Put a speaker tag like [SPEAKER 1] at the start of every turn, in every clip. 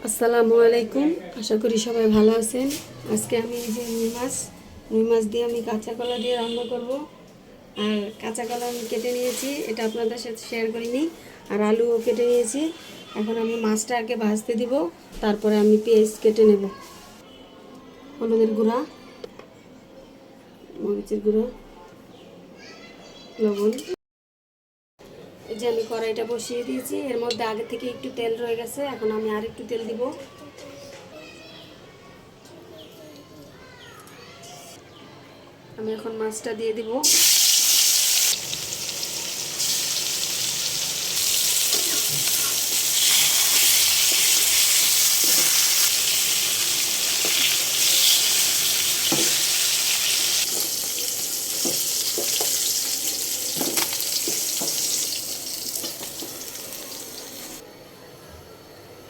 [SPEAKER 1] আসসালামু আলাইকুম। আশা করি সবাই ভালো আছেন। আজকে আমি এই যে রুই মাছ দিয়ে আমি কাঁচা কলা দিয়ে রান্না করব। আর কাঁচা কলা আমি কেটে নিয়েছি, এটা আপনাদের সাথে শেয়ার করিনি। আর আলুও কেটে নিয়েছি। এখন আমি মাছটা আগে ভাজতে দিব, তারপরে আমি পেঁয়াজ কেটে নেব। হলুদের গুঁড়া, মরিচের গুঁড়ো, লবণ। এই যে আমি কড়াইটা বসিয়ে দিয়েছি, এর মধ্যে আগে থেকে একটু তেল রয়ে গেছে, এখন আমি আর একটু তেল দিব। আমি এখন মাছটা দিয়ে দিব।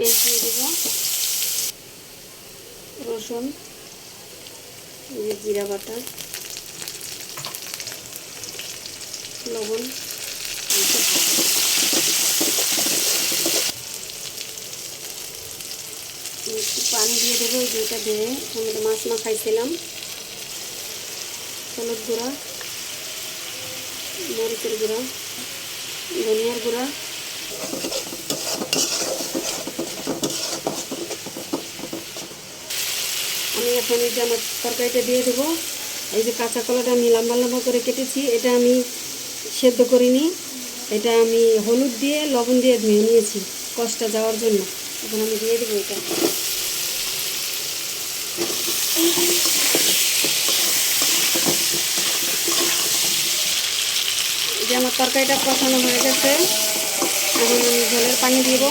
[SPEAKER 1] পেঁয়াজ দিয়ে দেব, রসুন, জিরা বাটা, লবণ, একটু পানি দিয়ে দেবো। যেটা দিয়ে আমি মাছ মাখাইছিলাম। হলুদ গুঁড়া, মরিচের গুঁড়া, ধনিয়ার গুঁড়া, আমি এখন এই যে আমার তরকারিটা দিয়ে দেবো। এই যে কাঁচা কলাটা আমি লম্বা লম্বা করে কেটেছি, এটা আমি সেদ্ধ করিনি, এটা আমি হলুদ দিয়ে লবণ দিয়ে ধুয়ে নিয়েছি কষটা যাওয়ার জন্য। এখন আমি দিয়ে দেবো এটা। এই যে আমার তরকারিটা কষানো হয়ে গেছে, এখন আমি ঝোলের পানি দিব।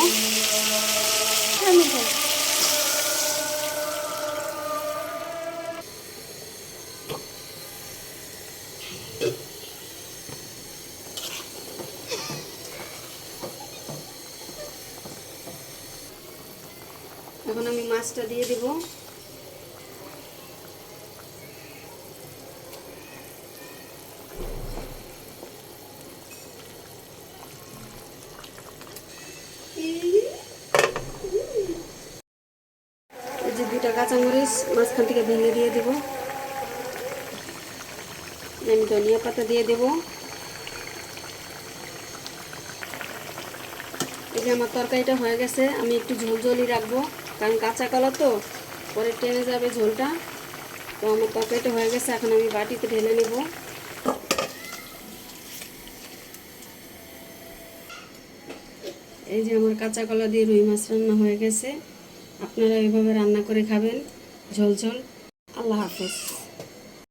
[SPEAKER 1] এখন আমি মাছটা দিয়ে দিব। এই যে 2টা কাঁচামরিচ মাঝখান থেকে ভেঙে দিয়ে দেব। আমি ধনিয়া পাতা দিয়ে দেব। এই যে আমার তরকারিটা হয়ে গেছে, আমি একটু ঝোলঝোলই রাখবো, কারণ কাঁচা কলা তো পরে টেনে যাবে ঝোলটা। তো আমার তরকারিটা হয়ে গেছে, এখন আমি বাটিতে ঢেলে নেব। এই যে আমার কাঁচা কলা দিয়ে রুই মাছ রান্না হয়ে গেছে। আপনারা এইভাবে রান্না করে খাবেন, ঝোল ঝোল। আল্লাহ হাফেজ।